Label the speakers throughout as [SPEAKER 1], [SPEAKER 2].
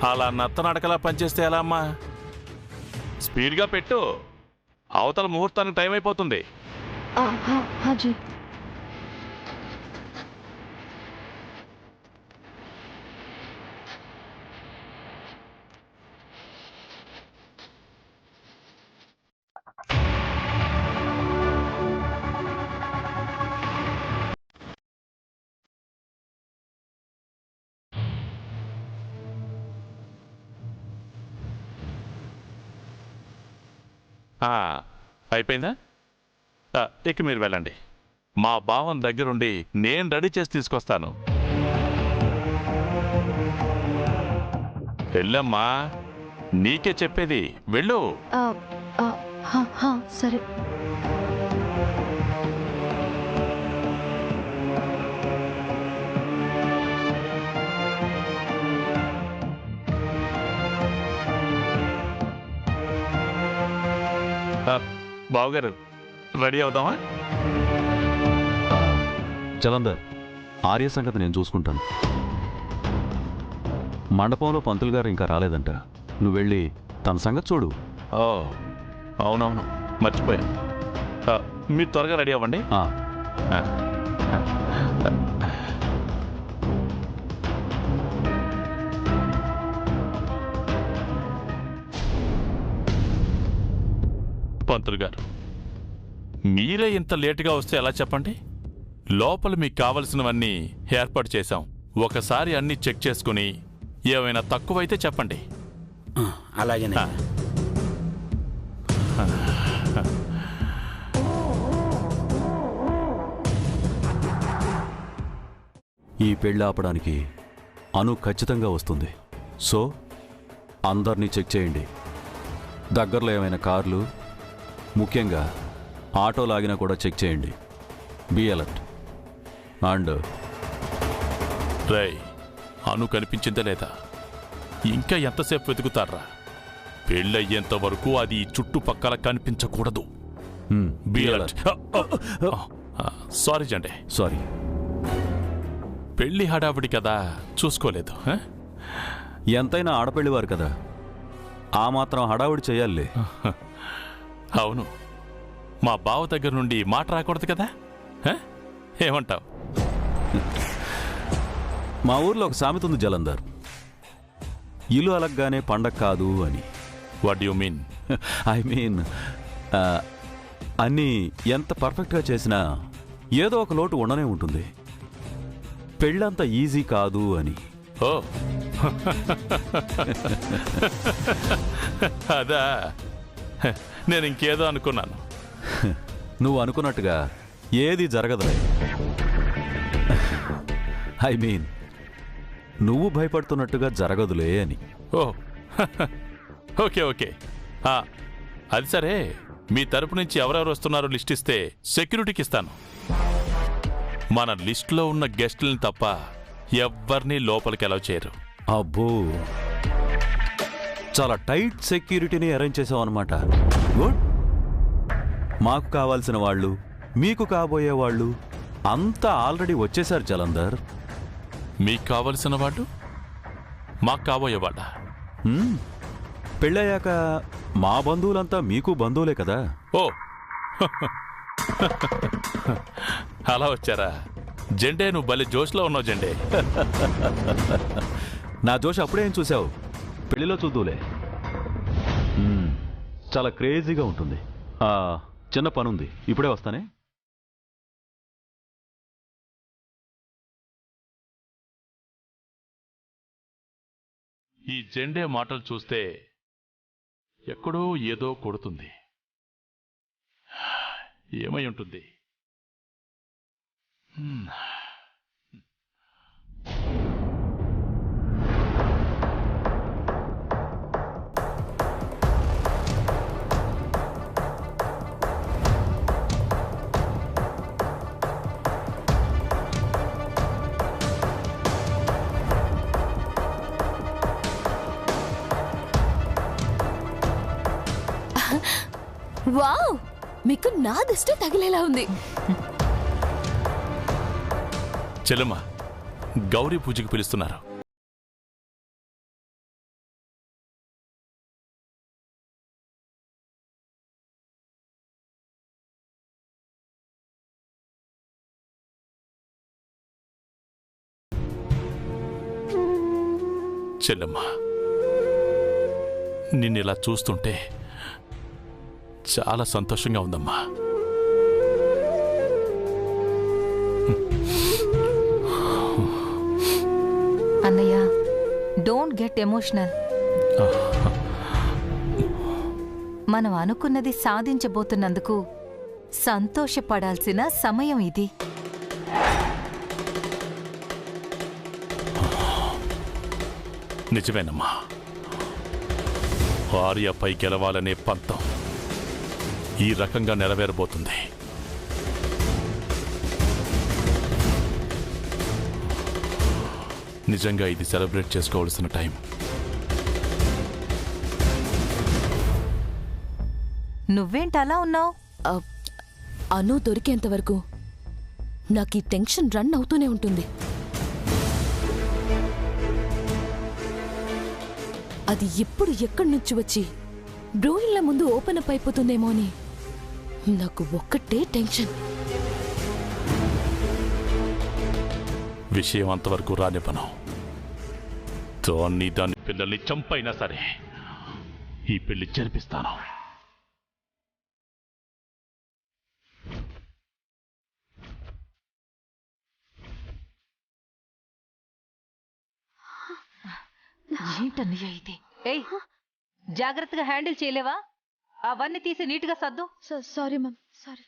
[SPEAKER 1] అలా నత్తనడకలా పనిచేస్తే ఎలా అమ్మా? స్పీడ్గా పెట్టు, అవతల ముహూర్తానికి టైం అయిపోతుంది.
[SPEAKER 2] हाँ जी।
[SPEAKER 1] అయిపోయిందా? ఇక మీరు వెళ్ళండి. మా భావం దగ్గరుండి నేను రెడీ చేసి తీసుకొస్తాను. వెళ్ళమ్మా, నీకే చెప్పేది, వెళ్ళు.
[SPEAKER 2] हाँ हाँ सरे।
[SPEAKER 1] బావగారు, రెడీ అవుదామా?
[SPEAKER 3] జలంధర్, ఆర్య సంగతి నేను చూసుకుంటాను. మండపంలో పంతులు గారు ఇంకా రాలేదంట. నువ్వు వెళ్ళి తన సంగతి చూడు.
[SPEAKER 1] ఓ అవునవును, మర్చిపోయా. మీరు త్వరగా రెడీ అవ్వండి. పంతులు గారు, మీరే ఇంత లేటుగా వస్తే ఎలా చెప్పండి? లోపల మీకు కావలసినవన్నీ ఏర్పాటు చేశాం. ఒకసారి అన్నీ చెక్ చేసుకుని ఏమైనా తక్కువైతే చెప్పండి.
[SPEAKER 4] అలాగేనే.
[SPEAKER 3] ఈ పెళ్ళి ఆపడానికి అను ఖచ్చితంగా వస్తుంది. సో అందరినీ చెక్ చేయండి. దగ్గరలో ఏమైనా కార్లు, ముఖ్యంగా ఆటో లాగినా కూడా చెక్ చేయండి. Be alert. అండ్
[SPEAKER 1] రై, అను కనిపించిందా లేదా? ఇంకా ఎంతసేపు వెతుకుతారా? పెళ్ళయ్యేంత వరకు అది చుట్టుపక్కల కనిపించకూడదు. Be alert. Sorry Zende.
[SPEAKER 3] Sorry.
[SPEAKER 1] పెళ్లి హడావిడి కదా, చూసుకోలేదు.
[SPEAKER 3] ఎంతైనా ఆడపెళ్ళివారు కదా, ఆ మాత్రం హడావుడి చేయాలి.
[SPEAKER 1] అవును, మా బావ దగ్గర నుండి మాట రాకూడదు కదా. ఏమంటావు?
[SPEAKER 3] మా ఊర్లో ఒక సామెత ఉంది జలంధర్, ఇల్లు అలగ్గానే పండగ కాదు అని.
[SPEAKER 1] What you mean?
[SPEAKER 3] I mean అన్నీ ఎంత పర్ఫెక్ట్గా చేసినా ఏదో ఒక లోటు ఉండనే ఉంటుంది. పెళ్ళంత ఈజీ కాదు అని.
[SPEAKER 1] ఓ అదా, నేను ఇంకేదో అనుకున్నాను.
[SPEAKER 3] నువ్వు అనుకున్నట్టుగా ఏది జరగదులే. ఐ మీన్ నువ్వు భయపడుతున్నట్టుగా జరగదులే అని.
[SPEAKER 1] ఓ ఓకే ఓకే. అది సరే, మీ తరపు నుంచి ఎవరెవరు వస్తున్నారో లిస్ట్ ఇస్తే సెక్యూరిటీకి ఇస్తాను. మన లిస్టులో ఉన్న గెస్టులని తప్ప ఎవ్వరినీ లోపలికి అలౌ చేయరు.
[SPEAKER 3] అబ్బో, చాలా టైట్ సెక్యూరిటీని అరేంజ్ చేసావు అనమాట. గుడ్. మాకు కావాల్సిన వాళ్ళు, మీకు కాబోయే వాళ్ళు అంతా ఆల్రెడీ వచ్చేశారు జలంధర్.
[SPEAKER 1] మీకు కావలసిన వాళ్ళు మాకు కాబోయేవాళ్ళ?
[SPEAKER 3] పెళ్ళయ్యాక మా బంధువులంతా మీకు బంధువులే కదా.
[SPEAKER 1] ఓ అలా వచ్చారా? జెండే, నువ్వు భలే జోష్లో ఉన్నావు జెండే.
[SPEAKER 3] నా జోష్ అప్పుడే ఏం చూసావు, పెళ్లిలో చూద్దులే. చాలా క్రేజీగా ఉంటుంది. చిన్న పనుంది, ఇప్పుడే వస్తానే.
[SPEAKER 1] ఈ జెండే మాటలు చూస్తే ఎక్కడో ఏదో కొడుతుంది. ఏమై ఉంటుంది?
[SPEAKER 2] వావ్, మీకు నా దిష్టి తగిలేలా ఉంది.
[SPEAKER 1] చెల్లమ్మ, గౌరీ పూజకి పిలుస్తున్నారు. చెల్లెమ్మా, నిన్నిలా చూస్తుంటే చాలా సంతోషంగా ఉందమ్మా.
[SPEAKER 5] అన్నయ్య, డోంట్ గెట్ ఎమోషనల్. మనం అనుకున్నది సాధించబోతున్నందుకు సంతోషపడాల్సిన సమయం ఇది.
[SPEAKER 1] నిజమేనమ్మా, ఆర్యపై గెలవాలనే పంతం ఈ రకంగా నెరవేరబోతుంది. నిజంగా ఇది సెలబ్రేట్ చేసుకోవాల్సిన టైం.
[SPEAKER 5] నువ్వేంటలా ఉన్నావు?
[SPEAKER 2] అను దొరికేంత వరకు నాకు ఈ టెన్షన్ రన్ అవుతూనే ఉంటుంది. అది ఎప్పుడు ఎక్కడి నుంచి వచ్చి బ్రోయిన్ల ముందు ఓపెన్ అప్ అయిపోతుందేమో అని నాకు ఒక్కటే టెన్షన్.
[SPEAKER 1] విషయం అంతవరకు రానివ్వను. దాని పిల్లల్ని చంపైనా సరే ఈ పెళ్లి జరిపిస్తాను.
[SPEAKER 5] ఏంటన్నయ్య ఇది? ఏయ్, జాగ్రత్తగా హ్యాండిల్ చేయలేవా? అవన్నీ తీసి నీట్గా సర్దు.
[SPEAKER 2] Sorry ma'am, sorry.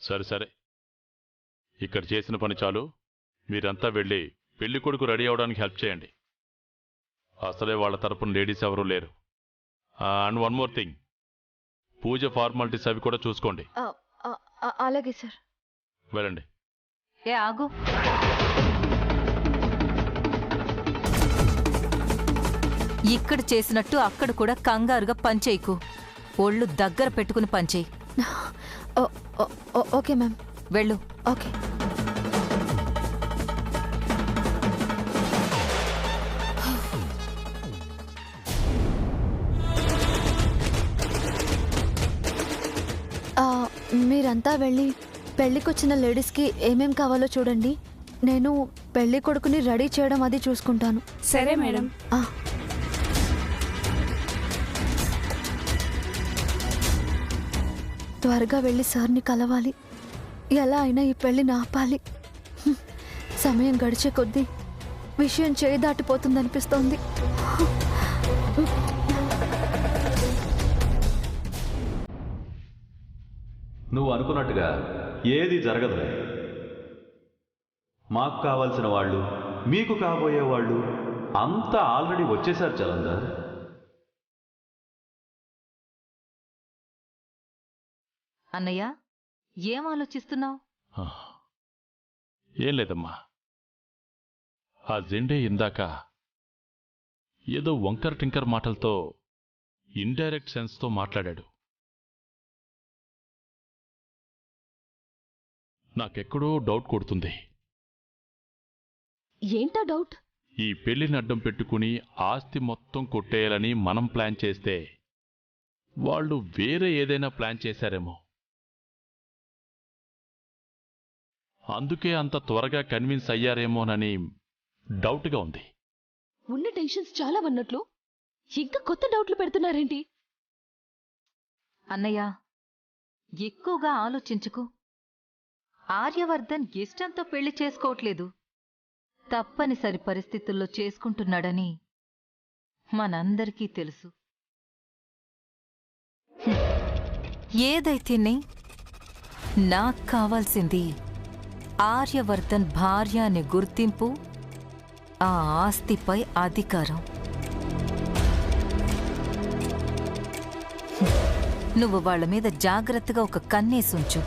[SPEAKER 1] సరే సరే, ఇక్కడ చేసిన పని చాలు. మీరంతా వెళ్ళి పెళ్లి కొడుకు రెడీ అవడానికి హెల్ప్ చేయండి. అసలే వాళ్ళ తరపున లేడీస్ ఎవరూ లేరు. And one more thing, puja formalities అవి కూడా చూసుకోండి.
[SPEAKER 2] అలాగే సార్.
[SPEAKER 1] వెళ్ళండి.
[SPEAKER 5] ఏ ఆగు, ఇక్కడ చేసినట్టు అక్కడ కూడా కంగారుగా పనిచేయకు. ఒళ్ళు దగ్గర పెట్టుకుని పనిచేయి.
[SPEAKER 2] Okay ma'am.
[SPEAKER 5] వెళ్ళు.
[SPEAKER 2] ఓకే. మీరంతా వెళ్ళి పెళ్ళికొచ్చిన లేడీస్కి ఏమేం కావాలో చూడండి. నేను పెళ్లి కొడుకుని రెడీ చేయడం అది చూసుకుంటాను.
[SPEAKER 6] సరే మేడం.
[SPEAKER 2] త్వరగా వెళ్ళి సార్ని కలవాలి. ఎలా అయినా ఈ పెళ్లిని ఆపాలి. సమయం గడిచే కొద్దీ విషయం చేయి దాటిపోతుందనిపిస్తోంది.
[SPEAKER 3] నువ్వు అనుకున్నట్టుగా ఏది జరగదులే. మాకు కావాల్సిన వాళ్ళు, మీకు కాబోయే వాళ్ళు అంతా ఆల్రెడీ వచ్చేశారు జలంధర్.
[SPEAKER 5] అన్నయ్య, ఏం ఆలోచిస్తున్నావు?
[SPEAKER 1] ఏం లేదమ్మా, ఆ జెండే ఇందాక ఏదో వంకర్ టింకర్ మాటలతో ఇండైరెక్ట్ సెన్స్తో మాట్లాడాడు. నాకెక్కడో డౌట్ కొడుతుంది.
[SPEAKER 2] ఏంటా డౌట్?
[SPEAKER 1] ఈ పెళ్లిని అడ్డం పెట్టుకుని ఆస్తి మొత్తం కొట్టేయాలని మనం ప్లాన్ చేస్తే వాళ్ళు వేరే ఏదైనా ప్లాన్ చేశారేమో. అందుకే అంత త్వరగా కన్విన్స్ అయ్యారేమోనని డౌట్గా ఉంది.
[SPEAKER 2] ఉన్న టెన్షన్స్ చాలా ఉన్నట్లు ఇంకా కొత్త డౌట్లు పెడుతున్నారేంటి?
[SPEAKER 5] అన్నయ్య, ఎక్కువగా ఆలోచించుకు. ఆర్యవర్ధన్ ఇష్టంతో పెళ్లి చేసుకోవట్లేదు, తప్పనిసరి పరిస్థితుల్లో చేసుకుంటున్నాడని మనందరికీ తెలుసు. ఏదైతేనే నాకు కావాల్సింది ఆర్యవర్ధన్ భార్య అనే గుర్తింపు, ఆ ఆస్తిపై అధికారం. నువ్వు వాళ్ళ మీద జాగ్రత్తగా ఒక కన్నేసుంచు.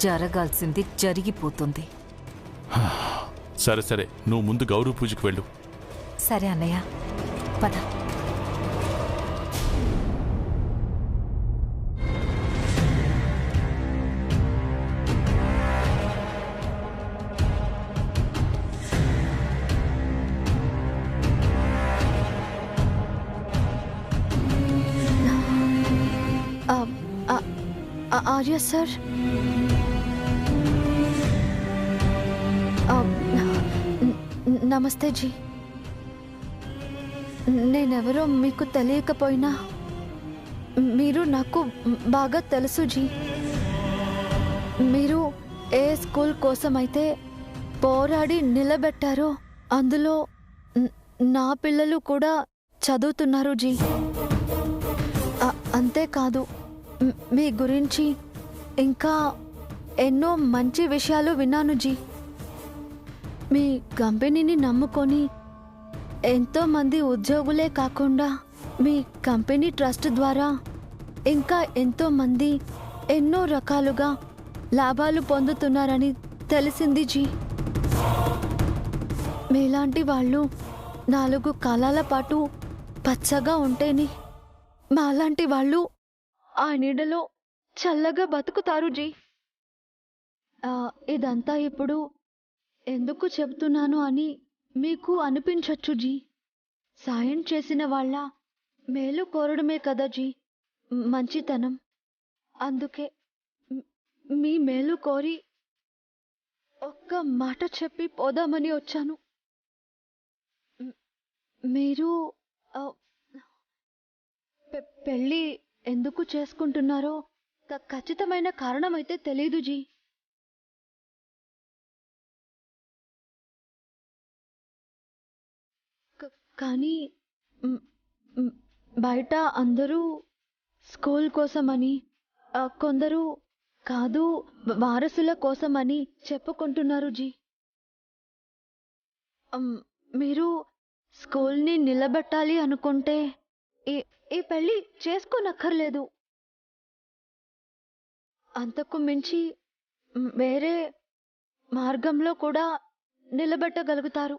[SPEAKER 5] జరగాల్సింది జరిగిపోతుంది.
[SPEAKER 1] సరే సరే, నువ్వు ముందు గౌరవ పూజకు వెళ్ళు.
[SPEAKER 5] సరే అన్నయ్య, పద.
[SPEAKER 2] ఆర్య సార్, నమస్తే జీ. నేనెవరో మీకు తెలియకపోయినా మీరు నాకు బాగా తెలుసు జీ. మీరు ఏ స్కూల్ కోసమైతే పోరాడి నిలబెట్టారో అందులో నా పిల్లలు కూడా చదువుతున్నారు జీ. అంతేకాదు, మీ గురించి ఇంకా ఎన్నో మంచి విషయాలు విన్నాను జీ. మీ కంపెనీని నమ్ముకొని ఎంతోమంది ఉద్యోగులే కాకుండా మీ కంపెనీ ట్రస్ట్ ద్వారా ఇంకా ఎంతోమంది ఎన్నో రకాలుగా లాభాలు పొందుతున్నారని తెలిసింది జీ. మీలాంటి వాళ్ళు 4 కాలాల పాటు పచ్చగా ఉంటేనే మాలాంటి వాళ్ళు ఆ నీడలో చల్లగా బతుకుతారు జీ. ఇదంతా ఇప్పుడు ఎందుకు చెబుతున్నాను అని మీకు అనిపించచ్చు జీ. సాయం చేసిన వాళ్ళ మేలు కోరడమే కదా జీ మంచితనం. అందుకే మీ మేలు కోరి ఒక్క మాట చెప్పి పోదామని వచ్చాను. మీరు పెళ్ళి ఎందుకు చేసుకుంటున్నారో ఖచ్చితమైన కారణమైతే తెలీదు జీ. కానీ బయట అందరూ స్కూల్ కోసమని, కొందరు కాదు వారసుల కోసమని చెప్పుకుంటున్నారు జీ. మీరు స్కూల్ని నిలబెట్టాలి అనుకుంటే ఈ పెళ్ళి చేసుకోనక్కర్లేదు. అంతకు మించి వేరే మార్గంలో కూడా నిలబెట్టగలుగుతారు.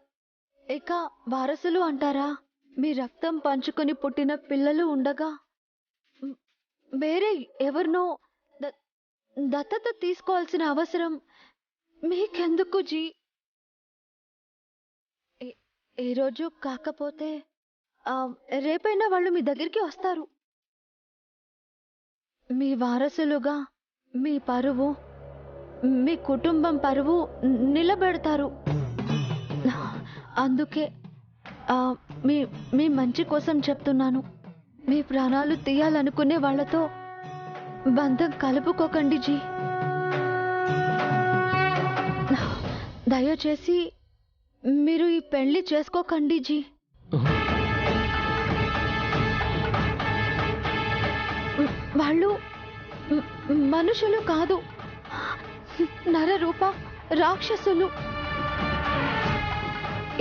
[SPEAKER 2] ఇక వారసులు అంటారా? మీ రక్తం పంచుకొని పుట్టిన పిల్లలు ఉండగా వేరే ఎవరినో దత్తత తీసుకోవాల్సిన అవసరం మీకెందుకు జీ? ఈ రోజు కాకపోతే రేపైనా వాళ్ళు మీ దగ్గరికి వస్తారు. మీ వారసులుగా మీ పరువు, మీ కుటుంబం పరువు నిలబెడతారు. అందుకే మీ మంచి కోసం చెప్తున్నాను. మీ ప్రాణాలు తీయాలనుకునే వాళ్లతో బంధం కలుపుకోకండి జీ. దయచేసి మీరు ఈ పెళ్లి చేసుకోకండి జీ. వాళ్ళు మనుషులు కాదు, నరరూప రాక్షసులు.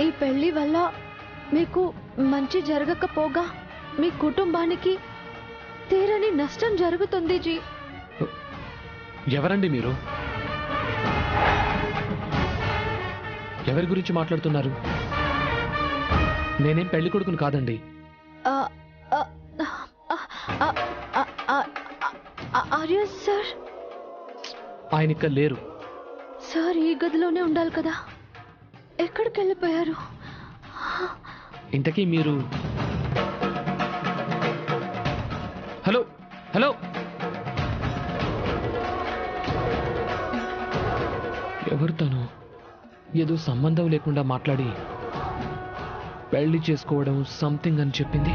[SPEAKER 2] ఈ పెళ్లి వల్ల మీకు మంచి జరగకపోగా మీ కుటుంబానికి తీరని నష్టం జరుగుతుంది జీ.
[SPEAKER 6] ఎవరండి మీరు? ఎవరి గురించి మాట్లాడుతున్నారు? నేనేం పెళ్లి కొడుకును కాదండి.
[SPEAKER 2] ఆర్య సార్,
[SPEAKER 6] ఆయన ఇక్కడ లేరు.
[SPEAKER 2] సార్ ఈ గదిలోనే ఉండాలి కదా, ఎక్కడికి వెళ్ళిపోయారు?
[SPEAKER 6] ఇంతకీ మీరు? హలో హలో, ఎవరు తను? ఏదో సంబంధం లేకుండా మాట్లాడి పెళ్లి చేసుకోవడం సంథింగ్ అని చెప్పింది.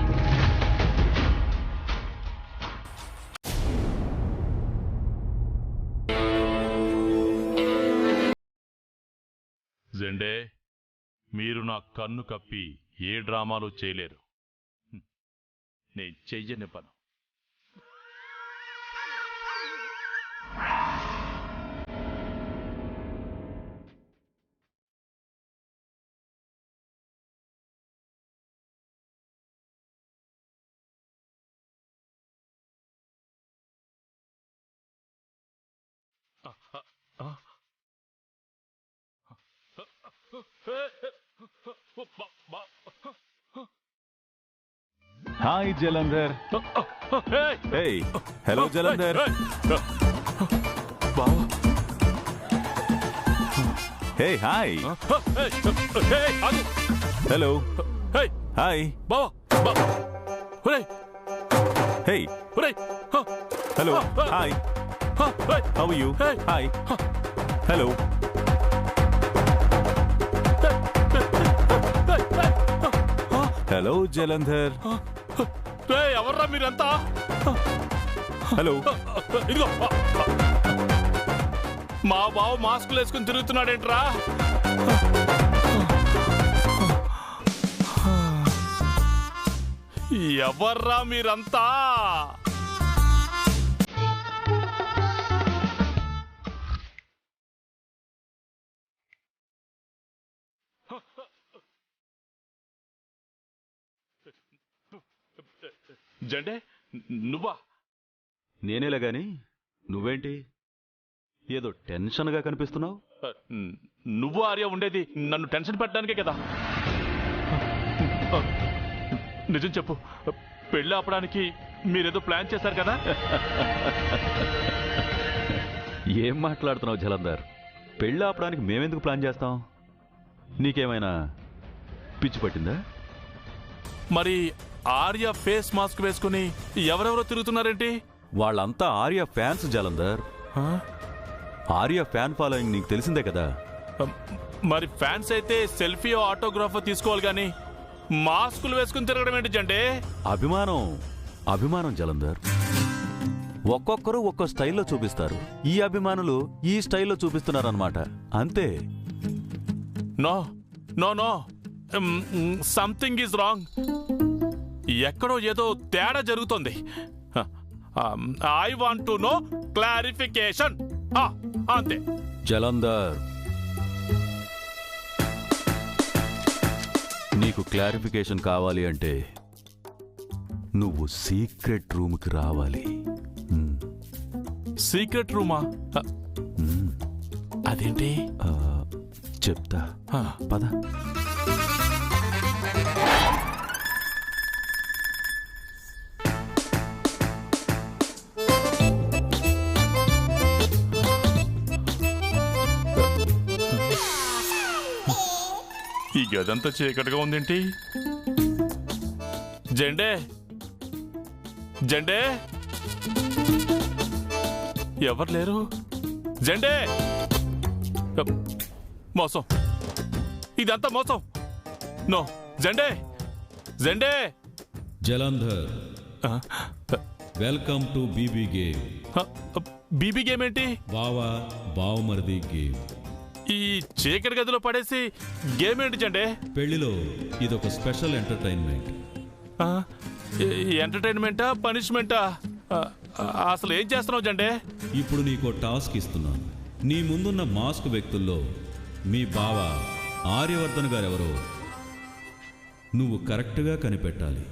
[SPEAKER 1] జెండే, మీరు నా కన్ను కప్పి ఏ డ్రామాలు చేయలేరు. నేను చెయ్యని పను.
[SPEAKER 3] Hi Jalandhar. Hey, hello Jalandhar. Hey, hi. Hello, hi. Hey, hello, hi. How you hi hello hello Jalandhar
[SPEAKER 1] ఎవర్రా మీరంతా?
[SPEAKER 3] హలో
[SPEAKER 1] ఇదిగో మా బావ మాస్కులు వేసుకుని తిరుగుతున్నాడేంట్రా? ఎవర్రా మీరంతా? జండే నువ్వా?
[SPEAKER 3] నేనేలా గాని నువ్వేంటి ఏదో టెన్షన్గా కనిపిస్తున్నావు?
[SPEAKER 1] నువ్వు ఆర్య ఉండేది నన్ను టెన్షన్ పెట్టడానికే కదా. నిజం చెప్పు, పెళ్ళి ఆపడానికి మీరేదో ప్లాన్ చేశారు కదా?
[SPEAKER 3] ఏం మాట్లాడుతున్నావు జలంధర్? పెళ్ళి ఆపడానికి మేమెందుకు ప్లాన్ చేస్తాం? నీకేమైనా పిచ్చి పట్టిందా?
[SPEAKER 1] మరి ఆర్య ఫేస్ మాస్క్ వేసుకుని ఎవరెవరో తిరుగుతున్నారేంటి?
[SPEAKER 3] వాళ్ళంతా Arya fans Jalandhar. Arya fan following నీకు తెలిసిందే కదా.
[SPEAKER 1] మరి ఫ్యాన్స్ అయితే సెల్ఫీ ఆటోగ్రాఫ్ తీసుకోవాలి కానీ మాస్కులు వేసుకుని తిరగడం ఏంటి జండే?
[SPEAKER 3] అభిమానం జలంధర్. ఒక్కొక్కరు ఒక్కో స్టైల్లో చూపిస్తారు. ఈ అభిమానులు ఈ స్టైల్లో చూపిస్తున్నారన్నమాట, అంతే.
[SPEAKER 1] No no no, something is wrong. ఎక్కడో ఏదో తేడా జరుగుతోంది. I want to know clarification. అంతే.
[SPEAKER 3] జలంధర్, నీకు క్లారిఫికేషన్ కావాలి అంటే నువ్వు సీక్రెట్ రూమ్కి రావాలి.
[SPEAKER 1] సీక్రెట్ రూమా? అదేంటి?
[SPEAKER 3] చెప్తా, పద.
[SPEAKER 1] ఈ గదంతా చీకటిగా ఉందేంటి? జెండే జెండే, ఎవరు లేరు? జెండే, మోసం, ఇదంతా మోసం. No, Zende Zende.
[SPEAKER 7] Jalandhar, welcome to BB game.
[SPEAKER 1] BB game ఏంటి?
[SPEAKER 7] బావమరిది గేమ్.
[SPEAKER 1] ఈ చీకటి గదిలో పడేసి గేమ్ ఏంటి జెండే?
[SPEAKER 7] పెళ్లిలో ఇదొక స్పెషల్ ఎంటర్టైన్మెంట్.
[SPEAKER 1] ఎంటర్టైన్మెంటా పనిష్మెంటా? అసలు ఏం చేస్తున్నావు జెండే?
[SPEAKER 7] ఇప్పుడు నీకో టాస్క్ ఇస్తున్నాను. నీ ముందున్న మాస్క్ వ్యక్తుల్లో మీ బావ ఆర్యవర్ధన్ గారెవరో నువ్వు కరెక్ట్గా కనిపెట్టాలి.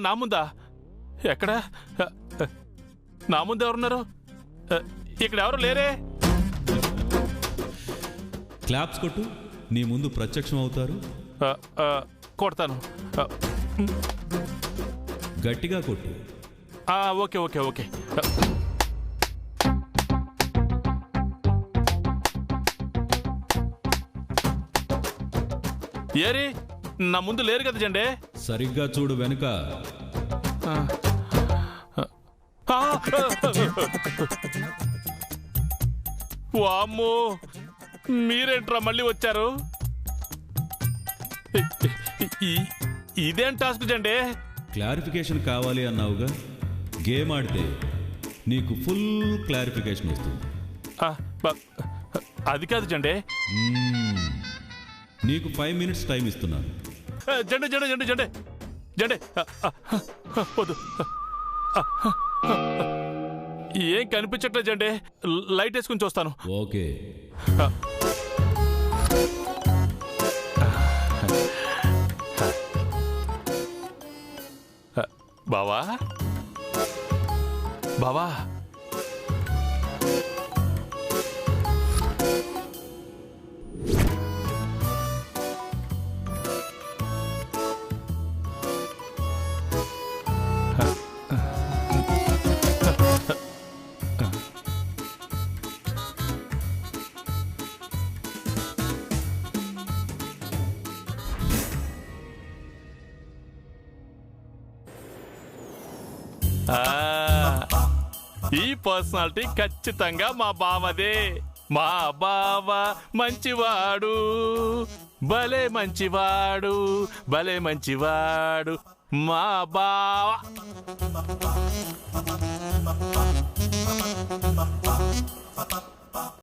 [SPEAKER 1] నా ముందా? ఎక్కడ? నా ముందు ఎవరున్నారు? ఇక్కడ ఎవరు లేరే.
[SPEAKER 7] క్లాప్స్ కొట్టు, నీ ముందు ప్రత్యక్షం అవుతారు.
[SPEAKER 1] కొడతాను.
[SPEAKER 7] గట్టిగా కొట్టు.
[SPEAKER 1] Okay okay okay. ఏరి, నా ముందు లేరు కదా జెండే.
[SPEAKER 7] సరిగ్గా చూడు వెనుక.
[SPEAKER 1] వామ్మో, మీరేంట్రా మళ్ళీ వచ్చారు? ఇదేం టాస్క్ జండే?
[SPEAKER 7] క్లారిఫికేషన్ కావాలి అన్నావుగా, గేమ్ ఆడితే నీకు ఫుల్ క్లారిఫికేషన్ వస్తుంది.
[SPEAKER 1] అది కాదు జండే.
[SPEAKER 7] నీకు 5 minutes టైం ఇస్తున్నాను.
[SPEAKER 1] జండే జండే జండే జండే జండే, వద్దు. ఏం కనిపించట్లేదు జండే, లైట్ వేసుకుని చూస్తాను.
[SPEAKER 7] ఓకే.
[SPEAKER 1] బావా బావా, ఈ పర్సనాలిటీ ఖచ్చితంగా మా బావదే. మా బావ మంచివాడు, భలే మంచివాడు, భలే మంచివాడు మా బావ.